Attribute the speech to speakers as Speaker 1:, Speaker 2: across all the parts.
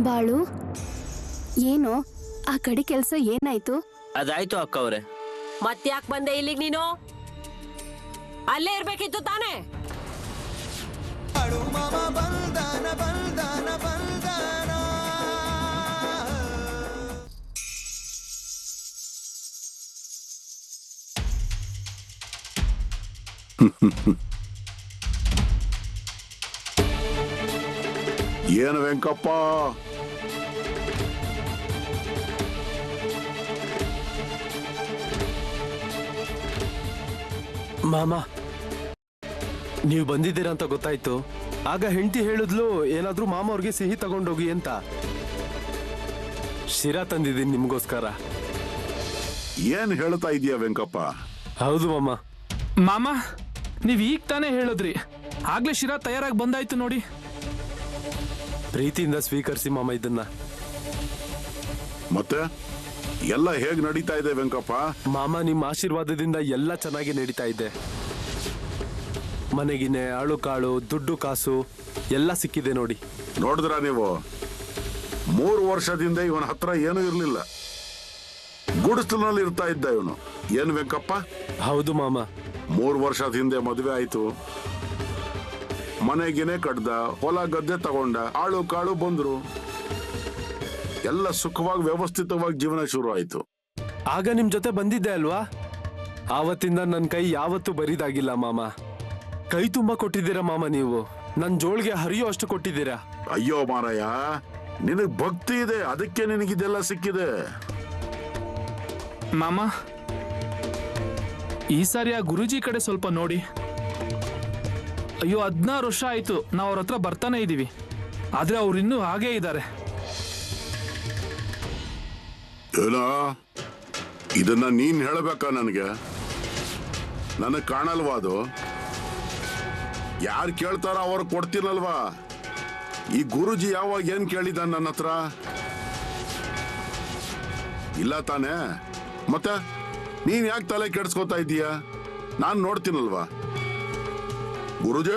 Speaker 1: ಬಾಳು, ಏನೋ ಆ ಕಡೆ ಕೆಲಸ ಏನಾಯ್ತು?
Speaker 2: ಅದಾಯ್ತು ಅಕ್ಕವ್ರೆ.
Speaker 3: ಮತ್ತ್ಯಾಕ್ ಬಂದೆ ಇಲ್ಲಿಗೆ ನೀನು? ಅಲ್ಲೇ ಇರ್ಬೇಕಿತ್ತು ತಾನೇ.
Speaker 4: ಏನು ವೆಂಕಪ್ಪ,
Speaker 5: ಮಾಮ ನೀವು ಬಂದಿದ್ದೀರಾ ಅಂತ ಗೊತ್ತಾಯ್ತು. ಆಗ ಹೆಂಡತಿ ಹೇಳಿದ್ಲು ಏನಾದ್ರೂ ಮಾಮ ಅವ್ರಿಗೆ ಸಿಹಿ ತಗೊಂಡೋಗಿ ಅಂತ. ಶಿರಾ ತಂದಿದ್ದೀನಿ ನಿಮ್ಗೋಸ್ಕರ.
Speaker 4: ಏನ್ ಹೇಳ್ತಾ ಇದೀಯ ವೆಂಕಪ್ಪ?
Speaker 5: ಹೌದು ಮಾಮ.
Speaker 6: ಮಾಮ, ನೀವ್ ಈಗ ತಾನೇ ಹೇಳಿದ್ರಿ, ಆಗ್ಲೇ ಶಿರಾ ತಯಾರಾಗಿ ಬಂದಾಯ್ತು ನೋಡಿ.
Speaker 5: ಪ್ರೀತಿಯಿಂದ ಸ್ವೀಕರಿಸಿ ಮಾಮ ಇದನ್ನ.
Speaker 4: ಮತ್ತೆ ಎಲ್ಲ ಹೇಗ್ ನಡೀತಾ ಇದೆ ವೆಂಕಪ್ಪ?
Speaker 5: ಮಾಮ, ನಿಮ್ಮ ಆಶೀರ್ವಾದದಿಂದ ಎಲ್ಲ ಚೆನ್ನಾಗಿ ನಡೀತಾ ಇದೆ. ಮನೆಗಿನೇ ಆಳು ಕಾಳು ದುಡ್ಡು ಕಾಸು ಎಲ್ಲ ಸಿಕ್ಕಿದೆ ನೋಡಿ.
Speaker 4: ನೋಡಿದ್ರ ನೀವು, 3 ವರ್ಷದಿಂದ ಇವನ ಹತ್ರ ಏನೂ ಇರ್ಲಿಲ್ಲ. ಗುಡಿಸಲಿನಲ್ಲಿ ಇರ್ತಾ ಇದ್ದ ಇವನು. ಏನ್ ವೆಂಕಪ್ಪ?
Speaker 5: ಹೌದು ಮಾಮ.
Speaker 4: 3 ವರ್ಷದ ಹಿಂದೆ ಮದುವೆ ಆಯ್ತು, ಮನೆಗಿನೇ ಕಡ್ದ, ಹೊಲ ಗದ್ದೆ ತಗೊಂಡ, ಆಳು ಕಾಳು ಬಂದ್ರು, ಎಲ್ಲ ಸುಖವಾಗಿ ವ್ಯವಸ್ಥಿತವಾಗಿ ಜೀವನ ಶುರು ಆಯ್ತು.
Speaker 5: ಆಗ ನಿಮ್ ಜೊತೆ ಬಂದಿದ್ದೆ ಅಲ್ವಾ? ಆವತ್ತಿಂದ ನನ್ನ ಕೈ ಯಾವತ್ತೂ ಬರಿದಾಗಿಲ್ಲ ಮಾಮ. ಕೈ ತುಂಬಾ ಕೊಟ್ಟಿದ್ದೀರಾ ಮಾಮ ನೀವು. ನನ್ ಜೋಳ್ಗೆ ಹರಿಯೋ ಅಷ್ಟು ಕೊಟ್ಟಿದ್ದೀರಾ.
Speaker 4: ಅಯ್ಯೋ ಮಾರಾಯ, ನಿನಗ್ ಭಕ್ತಿ ಇದೆ, ಅದಕ್ಕೆ ನಿನಗಿದೆಲ್ಲ ಸಿಕ್ಕಿದೆ.
Speaker 6: ಮಾಮ, ಈ ಸಾರಿ ಆ ಗುರುಜಿ ಕಡೆ ಸ್ವಲ್ಪ ನೋಡಿ. ಅಯ್ಯೋ, 16 ವರ್ಷ ಆಯ್ತು ನಾವು ಅವ್ರ ಹತ್ರ ಬರ್ತಾನೆ ಇದೀವಿ, ಆದ್ರೆ ಅವ್ರು ಇನ್ನೂ ಹಾಗೇ ಇದ್ದಾರೆ.
Speaker 4: ಏನೋ ಇದನ್ನ ನೀನ್ ಹೇಳಬೇಕಾ ನನಗೆ? ನನಗ್ ಕಾಣಲ್ವಾ ಅದು? ಯಾರು ಕೇಳ್ತಾರ ಅವ್ರು ಕೊಡ್ತೀನಲ್ವಾ? ಈ ಗುರುಜಿ ಯಾವಾಗ ಏನ್ ಕೇಳಿದ ನನ್ನ ಹತ್ರ? ಇಲ್ಲ ತಾನೇ? ಮತ್ತೆ ನೀನ್ ಯಾಕೆ ತಲೆ ಕೆಡ್ಸ್ಕೊತಾ ಇದ್ದೀಯ? ನಾನ್ ನೋಡ್ತೀನಲ್ವಾ. ಗುರುಜಿ,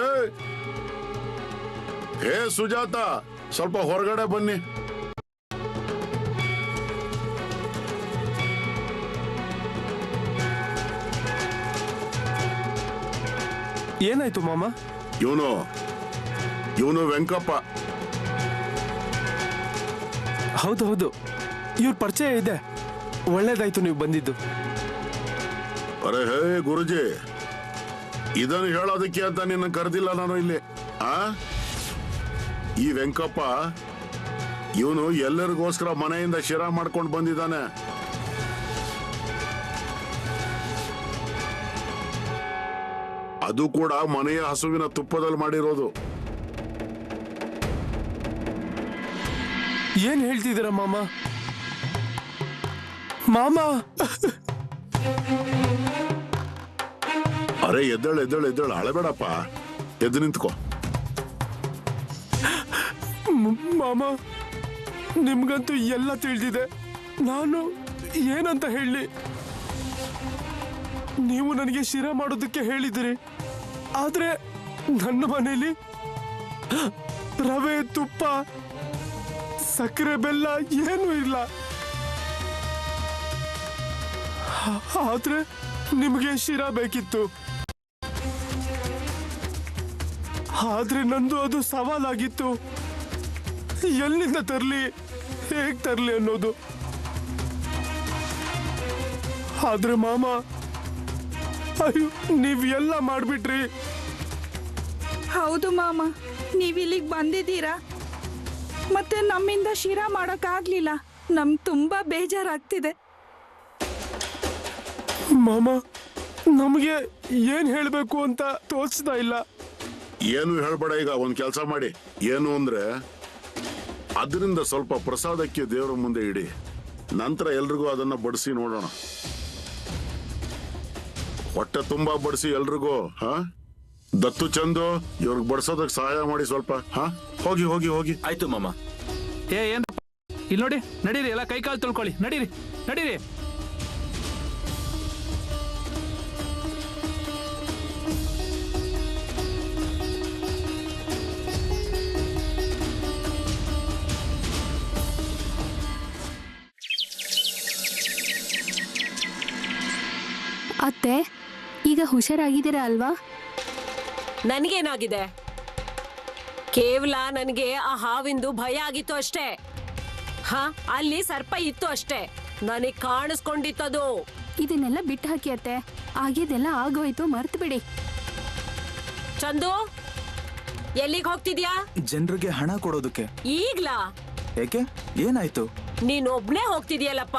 Speaker 4: ಹೇ ಸುಜಾತ, ಸ್ವಲ್ಪ ಹೊರಗಡೆ ಬನ್ನಿ.
Speaker 5: ಏನಾಯ್ತು ಮಾಮ?
Speaker 4: ಇವನು ವೆಂಕಪ್ಪ.
Speaker 5: ಹೌದು ಹೌದು, ಇವ್ರ ಪರಿಚಯ ಇದೆ. ಒಳ್ಳೇದಾಯ್ತು ನೀವು ಬಂದಿದ್ದು.
Speaker 4: ಅರೆ ಹೇ ಗುರುಜಿ, ಇದನ್ನು ಹೇಳೋದಕ್ಕೆ ಅಂತ ನಿನ್ನ ಕರೆದಿಲ್ಲ ನಾನು ಇಲ್ಲಿ. ಈ ವೆಂಕಪ್ಪ ಇವನು ಎಲ್ಲರಿಗೋಸ್ಕರ ಮನೆಯಿಂದ ಶಿರಾ ಮಾಡ್ಕೊಂಡು ಬಂದಿದ್ದಾನೆ. ಅದು ಕೂಡ ಮನೆಯ ಹಸುವಿನ ತುಪ್ಪದಲ್ಲಿ ಮಾಡಿರೋದು.
Speaker 5: ಏನ್ ಹೇಳ್ತಿದ್ದೀರಾ ಮಾಮ? ಮಾಮ,
Speaker 4: ಅರೆ ಎದ್ದೇಳು, ಅಳಬೇಡಪ್ಪ, ಎದ್ದು ನಿಂತ್ಕೋ.
Speaker 5: ಮಾಮ, ನಿಮ್ಗಂತೂ ಎಲ್ಲ ತಿಳಿದಿದೆ. ನಾನು ಏನಂತ ಹೇಳಿ? ನೀವು ನನಗೆ ಶಿರಾ ಮಾಡೋದಕ್ಕೆ ಹೇಳಿದಿರಿ, ಆದ್ರೆ ನನ್ನ ಮನೇಲಿ ರವೆ, ತುಪ್ಪ, ಸಕ್ಕರೆ, ಬೆಲ್ಲ ಏನೂ ಇಲ್ಲ. ಆದ್ರೆ ನಿಮಗೆ ಶಿರಾ ಬೇಕಿತ್ತು. ಆದ್ರೆ ನಂದು ಅದು ಸವಾಲಾಗಿತ್ತು. ಎಲ್ಲಿಂದ ತರ್ಲಿ, ಹೇಗ್ ತರ್ಲಿ ಅನ್ನೋದು. ಆದ್ರೆ ಮಾಮ, ಅಯ್ಯೋ, ನೀವ್ ಎಲ್ಲ ಮಾಡ್ಬಿಟ್ರಿ.
Speaker 7: ಹೌದು ಮಾಮ, ನೀವ್ ಇಲ್ಲಿಗೆ ಬಂದಿದ್ದೀರಾ, ಮತ್ತೆ ನಮ್ಮಿಂದ ಶಿರಾ ಮಾಡೋಕ್ಕಾಗ್ಲಿಲ್ಲ. ನಮ್ಗೆ ತುಂಬಾ ಬೇಜಾರಾಗ್ತಿದೆ.
Speaker 5: ಮಾಮ, ನಮಗೆ ಏನ್ ಹೇಳ್ಬೇಕು ಅಂತ ತೋಚ್ತಾ ಇಲ್ಲ.
Speaker 4: ಏನು ಹೇಳ್ಬೇಡ. ಈಗ ಒಂದ್ ಕೆಲಸ ಮಾಡಿ, ಏನು ಅಂದ್ರೆ ಅದರಿಂದ ಸ್ವಲ್ಪ ಪ್ರಸಾದಕ್ಕೆ ದೇವರ ಮುಂದೆ ಇಡಿ, ನಂತರ ಎಲ್ರಿಗೂ ಅದನ್ನ ಬಡಿಸಿ ನೋಡೋಣ. ಹೊಟ್ಟೆ ತುಂಬಾ ಬಡಿಸಿ ಎಲ್ರಿಗೂ. ದತ್ತು, ಚಂದು, ಇವ್ರಿಗೆ ಬಡಿಸೋದಕ್ಕೆ ಸಹಾಯ ಮಾಡಿ ಸ್ವಲ್ಪ. ಹೋಗಿ ಹೋಗಿ ಹೋಗಿ.
Speaker 2: ಆಯ್ತು ಮಾಮ.
Speaker 6: ಏನ್ ಇಲ್ಲಿ ನೋಡಿ, ನಡೀರಿ, ಎಲ್ಲ ಕೈ ಕಾಲು ತೊಳ್ಕೊಳ್ಳಿ, ನಡೀರಿ ನಡೀರಿ.
Speaker 1: ಅತ್ತೆ ಈಗ ಹುಷಾರಾಗಿದ್ದೀರಾ ಅಲ್ವಾ?
Speaker 3: ನನ್ಗೇನಾಗಿದೆ? ಕೇವಲ ನನಗೆ ಆ ಹಾವಿಂದು ಭಯ ಆಗಿತ್ತು ಅಷ್ಟೇ. ಹ, ಅಲ್ಲಿ ಸರ್ಪ ಇತ್ತು ಅಷ್ಟೇ, ನನಗ್ ಕಾಣಿಸ್ಕೊಂಡಿತ್ತದು.
Speaker 1: ಇದನ್ನೆಲ್ಲ ಬಿಟ್ಟು ಹಾಕಿ ಅತ್ತೆ, ಆಗಿದ್ದೆಲ್ಲ ಆಗೋಯ್ತು, ಮರ್ತು ಬಿಡಿ.
Speaker 3: ಚಂದು, ಎಲ್ಲಿಗೆ ಹೋಗ್ತಿದ್ಯಾ?
Speaker 2: ಜನರಿಗೆ ಹಣ ಕೊಡೋದಕ್ಕೆ.
Speaker 3: ಈಗ್ಲಾ?
Speaker 2: ಏಕೆ, ಏನಾಯ್ತು?
Speaker 3: ನೀನೊಬ್ನೇ ಹೋಗ್ತಿದ್ಯಲ್ಲಪ್ಪ.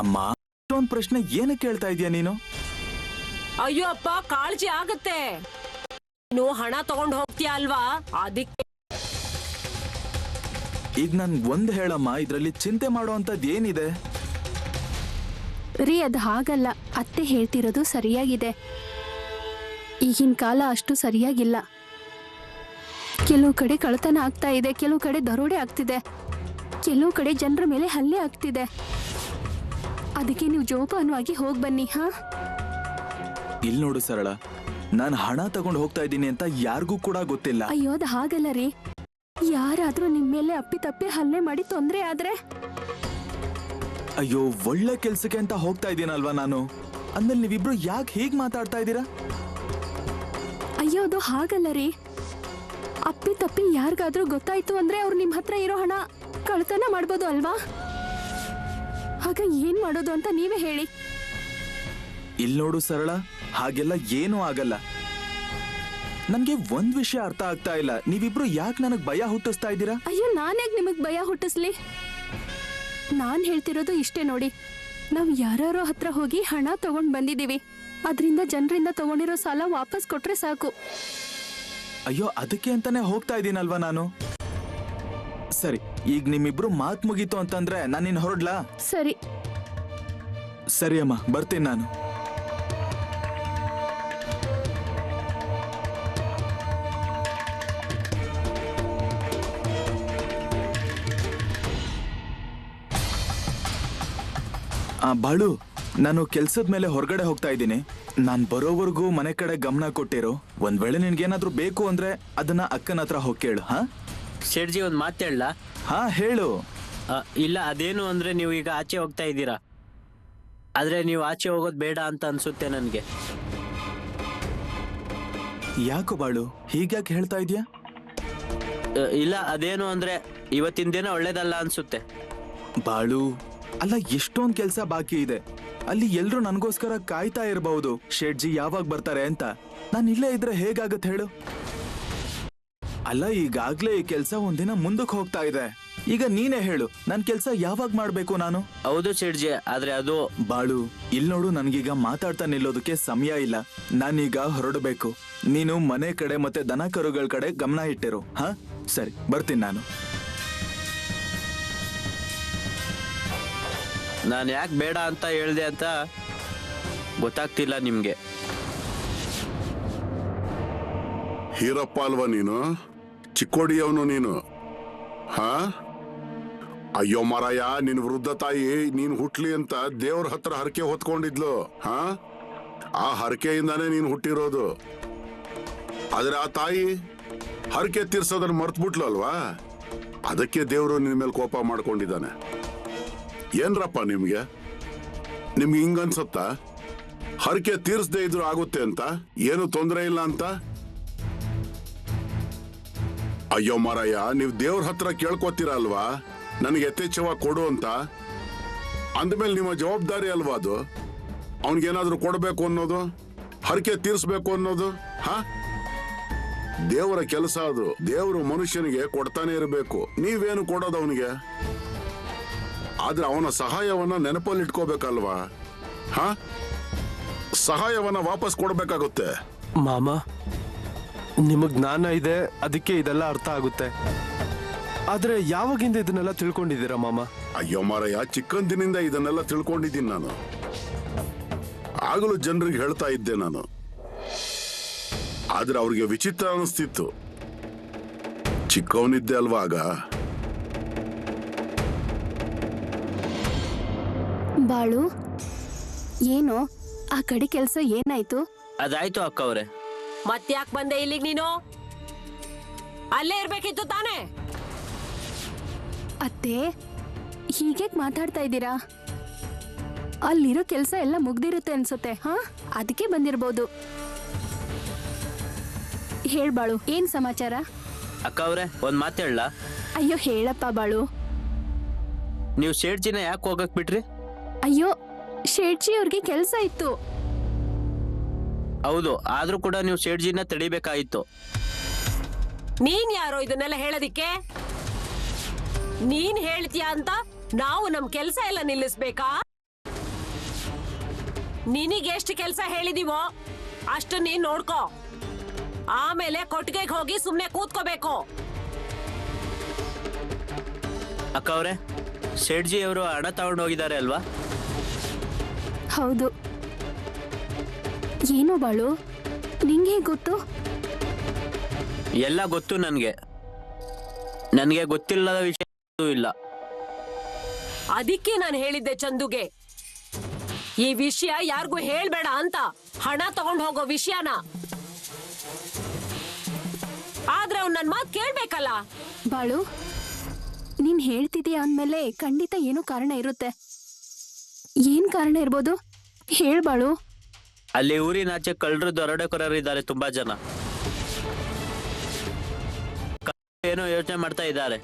Speaker 2: ಅಮ್ಮ, ಇಷ್ಟೊಂದ್ ಪ್ರಶ್ನೆ ಏನಕ್ಕೆ ಕೇಳ್ತಾ ಇದೀಯ ನೀನು?
Speaker 3: ಅಯ್ಯೋ ಅಪ್ಪ, ಕಾಳಜಿ ಆಗತ್ತೆ. ನೀನು ಹಣ ತಗೊಂಡ್ ಹೋಗ್ತೀಯ ಅಲ್ವಾ, ಅದಕ್ಕೆ.
Speaker 2: ಈಗ ನನ್ ಒಂದ್ ಹೇಳಮ್ಮ, ಇದ್ರಲ್ಲಿ ಚಿಂತೆ ಮಾಡುವಂತದ್ ಏನಿದೆ?
Speaker 1: ರೀ ಅದು ಹಾಗಲ್ಲ, ಅತ್ತೆ ಹೇಳ್ತಿರೋದು ಸರಿಯಾಗಿದೆ. ಈಗಿನ ಕಾಲ ಅಷ್ಟು ಸರಿಯಾಗಿಲ್ಲ. ಕೆಲವು ಕಡೆ ಕಳ್ಳತನ ಆಗ್ತಾ ಇದೆ, ಕೆಲವು ಕಡೆ ದರೋಡೆ ಆಗ್ತಿದೆ, ಕೆಲವು ಕಡೆ ಜನರ ಮೇಲೆ ಹಲ್ಲೆ ಆಗ್ತಿದೆ. ಅದಕ್ಕೆ ನೀವು ಜೋಪಾನವಾಗಿ ಹೋಗಿ ಬನ್ನಿ. ಹಾ,
Speaker 2: ಇಲ್ ನೋಡು ಸರಳ, ನಾನ್ ಹಣ ತಗೊಂಡು ಹೋಗ್ತಾ ಇದ್ದೀನಿ ಅಂತ ಯಾರಿಗೂ ಕೂಡ ಗೊತ್ತಿಲ್ಲ.
Speaker 1: ಅಯ್ಯೋ ಅದು ಹಾಗಲ್ಲ ರೀ, ಯಾರಾದ್ರೂ ನಿಮ್ ಮೇಲೆ ಅಪ್ಪಿತಪ್ಪಿ ಹಲ್ಲೆ ಮಾಡಿ ತೊಂದ್ರೆ ಆದ್ರೆ?
Speaker 2: ಅಯ್ಯೋ, ಒಳ್ಳೆ ಕೆಲ್ಸಕ್ಕೆ ಅಂತ ಹೋಗ್ತಾ ಇದ್ದೀನಲ್ವಾ ನಾನು, ಅಂದ್ಮೇಲೆ ನೀವಿಬ್ರು ಯಾಕೆ ಹೀಗ್ ಮಾತಾಡ್ತಾ ಇದ್ದೀರಾ?
Speaker 1: ಅಯ್ಯೋ ಅದು ಹಾಗಲ್ಲ ರೀ, ಅಪ್ಪಿತಪ್ಪಿ ಯಾರಿಗಾದ್ರೂ ಗೊತ್ತಾಯ್ತು ಅಂದ್ರೆ ಅವ್ರು ನಿಮ್ ಹತ್ರ ಇರೋ ಹಣ ಕಳ್ತನ ಮಾಡ್ಬೋದು ಅಲ್ವಾ? ಆಗ ಏನ್ ಮಾಡೋದು ಅಂತ ನೀವೇ ಹೇಳಿ.
Speaker 2: ಇಲ್ ನೋಡು ಸರಳ, ಹಾಗೆಲ್ಲ ಏನೂ ಆಗಲ್ಲ. ನನ್ಗೆ ಒಂದ್ ವಿಷಯ ಅರ್ಥ ಆಗ್ತಾ ಇಲ್ಲ, ನೀವಿಬ್ರು ಯಾಕೆ ನನಗ್ ಭಯ ಹುಟ್ಟಿಸ್ತಾ ಇದ್ದೀರಾ?
Speaker 1: ಅಯ್ಯೋ ನಾನ್ಯಾಕ್ ನಿಮಗ್ ಭಯ ಹುಟ್ಟಿಸ್ಲಿ? ನಾನ್ ಹೇಳ್ತಿರೋದು ಇಷ್ಟೇ ನೋಡಿ, ನಾವ್ ಯಾರ್ಯಾರೋ ಹತ್ರ ಹೋಗಿ ಹಣ ತಗೊಂಡ್ ಬಂದಿದೀವಿ, ಅದ್ರಿಂದ ಜನರಿಂದ ತಗೊಂಡಿರೋ ಸಾಲ ವಾಪಸ್ ಕೊಟ್ರೆ ಸಾಕು.
Speaker 2: ಅಯ್ಯೋ, ಅದಕ್ಕೆ ಅಂತಾನೆ ಹೋಗ್ತಾ ಇದ್ದೀನಲ್ವಾ ನಾನು. ಸರಿ, ಈಗ ನಿಮ್ಮಿಬ್ರು ಮಾತ್ ಮುಗೀತು ಅಂತಂದ್ರೆ ನಾನಿನ್ ಹೊರಡ್ಲಾ?
Speaker 1: ಸರಿ.
Speaker 2: ಸರಿ ಅಮ್ಮ, ಬರ್ತೀನಿ ನಾನು. ಬಾಳು, ನಾನು ಕೆಲ್ಸದ ಮೇಲೆ ಹೊರಗಡೆ ಹೋಗ್ತಾ ಇದ್ದೀನಿ. ನಾನ್ ಬರೋವರೆಗೂ ಮನೆ ಕಡೆ ಗಮನ ಕೊಟ್ಟಿರೋ. ಒಂದ್ ವೇಳೆ ನಿನ್ಗೇನಾದ್ರೂ ಬೇಕು ಅಂದ್ರೆ ಅದನ್ನ ಅಕ್ಕನ ಹತ್ರ ಹೋಗಿ ಕೇಳು. ಹಾ
Speaker 8: ಶೇಠ್ಜಿ, ಒಂದು ಮಾತು ಹೇಳಲಾ?
Speaker 2: ಹಾ ಹೇಳು.
Speaker 8: ಇಲ್ಲ, ಅದೇನು ಅಂದ್ರೆ ನೀವು ಈಗ ಆಚೆ ಹೋಗ್ತಾ ಇದ್ದೀರಾ, ಆದ್ರೆ ನೀವು ಆಚೆ ಹೋಗೋದು ಬೇಡ ಅಂತ ಅನ್ಸುತ್ತೆ ನನಗೆ.
Speaker 2: ಯಾಕೋ ಬಾಳು, ಹೀಗ್ಯಾಕೆ ಹೇಳ್ತಾ ಇದೀಯಾ?
Speaker 8: ಇಲ್ಲ, ಅದೇನು ಅಂದ್ರೆ ಇವತ್ತಿನ ದಿನ ಒಳ್ಳೇದಲ್ಲ ಅನ್ಸುತ್ತೆ.
Speaker 2: ಬಾಳು, ಅಲ್ಲ, ಎಷ್ಟೊಂದ್ ಕೆಲ್ಸ ಬಾಕಿ ಇದೆ. ಅಲ್ಲಿ ಎಲ್ರು ನನ್ಗೋಸ್ಕರ ಕಾಯ್ತಾ ಇರಬಹುದು, ಶೇಠ್ಜಿ ಯಾವಾಗ ಬರ್ತಾರೆ ಅಂತ. ನಾನು ಇಲ್ಲೇ ಇದ್ರೆ ಹೇಗಾಗತ್ತೆ ಹೇಳು? ಅಲ್ಲ, ಈಗಾಗ್ಲೇ ಈ ಕೆಲ್ಸ ಒಂದಿನ ಮುಂದಕ್ಕೆ ಹೋಗ್ತಾ ಇದೆ. ಈಗ ನೀನೇ ಹೇಳು, ನನ್ ಕೆಲ್ಸ ಯಾವಾಗ ಮಾಡ್ಬೇಕು ನಾನು?
Speaker 8: ಹೌದು ಶೇಠ್ಜಿ, ಆದ್ರೆ ಅದು.
Speaker 2: ಬಾಳು, ಇಲ್ ನೋಡು, ನನ್ಗೀಗ ಮಾತಾಡ್ತಾ ನಿಲ್ಲೋದಕ್ಕೆ ಸಮಯ ಇಲ್ಲ. ನಾನೀಗ ಹೊರಡಬೇಕು. ನೀನು ಮನೆ ಕಡೆ ಮತ್ತೆ ದನ ಕರುಗಳ ಕಡೆ ಗಮನ ಇಟ್ಟಿರು. ಹಾ ಸರಿ, ಬರ್ತೀನಿ ನಾನು.
Speaker 8: ನಾನು ಯಾಕೆ ಬೇಡ ಅಂತ ಹೇಳ್ದೆ ಅಂತ ಗೊತ್ತಾಗ್ತಿಲ್ಲ ನಿಮ್ಗೆ.
Speaker 4: ಹೀರಪ್ಪ ಅಲ್ವಾ ನೀನು? ಚಿಕ್ಕೋಡಿಯವನು ನೀನು? ಹಾ, ಅಯ್ಯೋ ಮಾರಾಯ, ನಿನ್ ವೃದ್ಧ ತಾಯಿ ನೀನ್ ಹುಟ್ಲಿ ಅಂತ ದೇವ್ರ ಹತ್ರ ಹರಕೆ ಹೊತ್ಕೊಂಡಿದ್ಲು. ಹಾ, ಆ ಹರಕೆಯಿಂದಾನೇ ನೀನ್ ಹುಟ್ಟಿರೋದು. ಆದ್ರೆ ಆ ತಾಯಿ ಹರಕೆ ತೀರ್ಸೋದನ್ನ ಮರ್ತ್ಬಿಟ್ಲು ಅಲ್ವಾ? ಅದಕ್ಕೆ ದೇವ್ರು ನಿನ್ ಮೇಲೆ ಕೋಪ ಮಾಡ್ಕೊಂಡಿದ್ದಾನೆ. ಏನ್ರಪ್ಪ ನಿಮ್ಗೆ ಹಿಂಗನ್ಸತ್ತಾ? ಹರಕೆ ತೀರ್ಸದೇ ಇದ್ರು ಆಗುತ್ತೆ ಅಂತ, ಏನು ತೊಂದರೆ ಇಲ್ಲ ಅಂತ? ಅಯ್ಯೋ ಮಾರಾಯ, ನೀವು ದೇವ್ರ ಹತ್ರ ಕೇಳ್ಕೊತೀರ ಅಲ್ವಾ ನನಗೆ ಯಥೇಚ್ಛವಾಗಿ ಕೊಡು ಅಂತ. ಅಂದ್ಮೇಲೆ ನಿಮ್ಮ ಜವಾಬ್ದಾರಿ ಅಲ್ವಾ ಅದು? ಅವನಿಗೇನಾದ್ರೂ ಕೊಡಬೇಕು ಅನ್ನೋದು, ಹರಕೆ ತೀರ್ಸ್ಬೇಕು ಅನ್ನೋದು. ಹಾ, ದೇವರ ಕೆಲಸ ಅದು. ದೇವರು ಮನುಷ್ಯನಿಗೆ ಕೊಡ್ತಾನೆ ಇರಬೇಕು. ನೀವೇನು ಕೊಡೋದು ಅವನಿಗೆ? ಆದ್ರೆ ಅವನ ಸಹಾಯವನ್ನ ನೆನಪಲ್ಲಿ ಇಟ್ಕೋಬೇಕಲ್ವಾ? ಹಾ, ಸಹಾಯವನ್ನ ವಾಪಸ್ ಕೊಡ್ಬೇಕಾಗುತ್ತೆ.
Speaker 5: ಮಾಮ, ನಿಮಗ್ ಜ್ಞಾನ ಇದೆ, ಅದಕ್ಕೆ ಇದೆಲ್ಲ ಅರ್ಥ ಆಗುತ್ತೆ. ಆದ್ರೆ ಯಾವಾಗಿಂದ ಇದನ್ನೆಲ್ಲ ತಿಳ್ಕೊಂಡಿದ್ದೀರಾ ಮಾಮ?
Speaker 4: ಅಯ್ಯೋ ಮಾರಯ್ಯ, ಚಿಕ್ಕಂದಿನಿಂದ ಇದನ್ನೆಲ್ಲ ತಿಳ್ಕೊಂಡಿದ್ದೀನಿ ನಾನು. ಆಗಲೂ ಜನರಿಗೆ ಹೇಳ್ತಾ ಇದ್ದೆ ನಾನು. ಆದ್ರೆ ಅವ್ರಿಗೆ ವಿಚಿತ್ರ ಅನಿಸ್ತಿತ್ತು. ಚಿಕ್ಕವನಿದ್ದೆ ಅಲ್ವಾ ಆಗ.
Speaker 1: ಬಾಳು, ಏನು ಆ ಕಡೆ ಕೆಲಸ ಏನಾಯ್ತು?
Speaker 8: ಅದಾಯ್ತು ಅಕ್ಕ ಅವ್ರೆ.
Speaker 3: ಮತ್ತ್ಯಾಕ್ ಬಂದೆ ಇಲ್ಲಿಗೆ ನೀನು? ಅಲ್ಲೇ ಇರ್ಬೇಕಿತ್ತು ತಾನೇ?
Speaker 1: ಅತ್ತೆ, ಹೀಗೆ ಮಾತಾಡ್ತಾ ಇದ್ದೀರಾ? ಅಲ್ಲಿರೋ ಕೆಲಸ ಎಲ್ಲ ಮುಗ್ದಿರುತ್ತೆ ಅನ್ಸುತ್ತೆ. ಹಾ, ಅದಕ್ಕೆ ಬಂದಿರ್ಬೋದು. ಹೇಳ್ಬಾಳು, ಏನ್ ಸಮಾಚಾರ?
Speaker 8: ಅಕ್ಕ ಅವ್ರೆ, ಒಂದ್ ಮಾತು ಹೇಳ.
Speaker 1: ಅಯ್ಯೋ ಹೇಳಪ್ಪ ಬಾಳು.
Speaker 8: ನೀವು ಶೇಡ್ಜಿನ ಯಾಕೆ ಹೋಗಕ್ ಬಿಟ್ರಿ?
Speaker 1: ಅಯ್ಯೋ, ಶೇಟ್ಜಿ ಅವ್ರಿಗೆ ಕೆಲಸ ಇತ್ತು.
Speaker 8: ಹೌದು, ಆದ್ರೂ ಕೂಡ ನೀವು ಶೇಡ್ಜಿನ ತಡಿಬೇಕಾಗಿತ್ತು.
Speaker 3: ನೀನ್ ಯಾರೋ ಇದನ್ನೆಲ್ಲ ಹೇಳೋದಿಕ್ಕೆ? ನೀನ್ ಹೇಳ್ತೀಯ ಅಂತ ನಾವು ನಮ್ ಕೆಲ್ಸ ಎಲ್ಲ ನಿಲ್ಲಿಸ್ಬೇಕಾ? ನಿನಗೆ ಎಷ್ಟು ಕೆಲ್ಸ ಹೇಳಿದೀವೋ ಅಷ್ಟು ನೀನ್ ನೋಡ್ಕೋ. ಆಮೇಲೆ ಕೊಟ್ಟಿಗೆಗೆ ಹೋಗಿ ಸುಮ್ನೆ ಕೂತ್ಕೋಬೇಕು.
Speaker 8: ಅಕ್ಕ ಅವ್ರೆ, ಶೇಡ್ಜಿ ಅವರು ಹಣ ತಗೊಂಡು ಹೋಗಿದ್ದಾರೆ ಅಲ್ವಾ?
Speaker 1: ಹೌದು. ಏನು ಬಾಳು, ನಿಂಗೆ ಗೊತ್ತು?
Speaker 8: ಎಲ್ಲ ಗೊತ್ತು ನನಗೆ. ನನಗೆ ಗೊತ್ತಿಲ್ಲದ ವಿಷಯ ಇಲ್ಲ.
Speaker 3: ಅದಕ್ಕೆ ನಾನು ಹೇಳಿದ್ದೆ ಚಂದುಗೆ, ಈ ವಿಷಯ ಯಾರಿಗೂ ಹೇಳ್ಬೇಡ ಅಂತ. ಹಣ ತಗೊಂಡು ಹೋಗೋ ವಿಷಯನ. ಆದ್ರೆ ಅವ್ನು ನನ್ ಮಾತು ಕೇಳ್ಬೇಕಲ್ಲ.
Speaker 1: ಬಾಳು, ನೀನ್ ಹೇಳ್ತಿದೀಯ ಅಂದ್ಮೇಲೆ ಖಂಡಿತ ಏನೋ ಕಾರಣ ಇರುತ್ತೆ. ಏನ್ ಕಾರಣ ಇರ್ಬೋದು? ಹೇಳ್ಬಾಳು.
Speaker 8: ಅಲ್ಲಿ ಊರಿನಾಚೆ ಕಳ್ಳರು ದರೋಡೆಕೋರರಿದ್ದಾರೆ ತುಂಬಾ ಜನ. ಏನೋ ಯೋಚನೆ ಮಾಡ್ತಾ ಇದ್ದಾರೆ.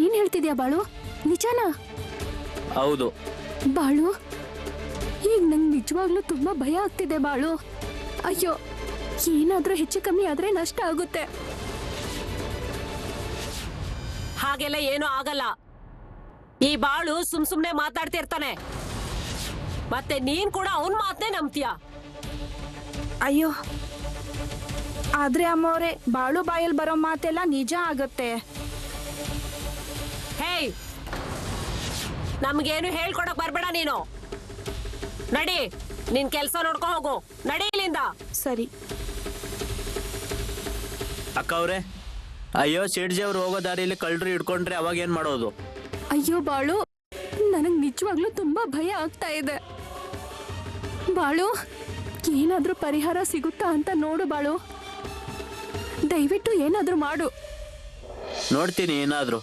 Speaker 1: ಏನ್ ಹೇಳ್ತಿದ್ಯಾ ಬಾಳು? ನಿಜನಾ?
Speaker 8: ಹೌದು.
Speaker 1: ಬಾಳು, ಈಗ ನಂಗೆ ನಿಜವಾಗ್ಲೂ ತುಂಬಾ ಭಯ ಆಗ್ತಿದೆ ಬಾಳು. ಅಯ್ಯೋ, ಏನಾದ್ರೂ ಹೆಚ್ಚು ಕಮ್ಮಿ ಆದ್ರೆ ನಷ್ಟ ಆಗುತ್ತೆ.
Speaker 3: ಹಾಗೆಲ್ಲ ಏನೂ ಆಗಲ್ಲ. ಈ ಬಾಳು ಸುಮ್ನೆ ಮಾತಾಡ್ತಿರ್ತಾನೆ, ಮತ್ತೆ ನೀನ್ ಕೂಡ ಅವನ್ ಮಾತನ್ನೇ ನಂಬ್ತೀಯ.
Speaker 7: ಅಯ್ಯೋ, ಆದ್ರೆ ಅಮ್ಮವ್ರೆ, ಬಾಳು ಬಾಯಲ್ಲಿ ಬರೋ ಮಾತೆಲ್ಲ ನಿಜ ಆಗತ್ತೆ.
Speaker 3: ಹೇಯ್, ನಮ್ಗೇನು ಹೇಳ್ಕೊಡಕ್ ಬರ್ಬೇಡ ನೀನು. ನಡಿ, ನಿನ್ ಕೆಲ್ಸ ನೋಡ್ಕೊ ಹೋಗು. ನಡಿ ಇಲ್ಲಿಂದ.
Speaker 7: ಸರಿ.
Speaker 8: ಅಕ್ಕ ಅವ್ರೆ, ಅಯ್ಯೋ ಶೇಡ್ಜಿ ಅವ್ರು ಹೋಗೋ ದಾರಿಯಲ್ಲಿ ಕಳ್ಳರು ಹಿಡ್ಕೊಂಡ್ರೆ ಅವಾಗ ಏನ್ ಮಾಡೋದು?
Speaker 1: ಅಯ್ಯೋ ಬಾಳು, ನನಗ್ ನಿಜವಾಗ್ಲೂ ತುಂಬಾ ಭಯ ಆಗ್ತಾ ಇದೆ. ಬಾಳು, ಏನಾದ್ರೂ ಪರಿಹಾರ ಸಿಗುತ್ತಾ ಅಂತ ನೋಡು ಬಾಳು. ದಯವಿಟ್ಟು ಏನಾದ್ರೂ ಮಾಡು.
Speaker 8: ನೋಡ್ತೀನಿ ಏನಾದ್ರು.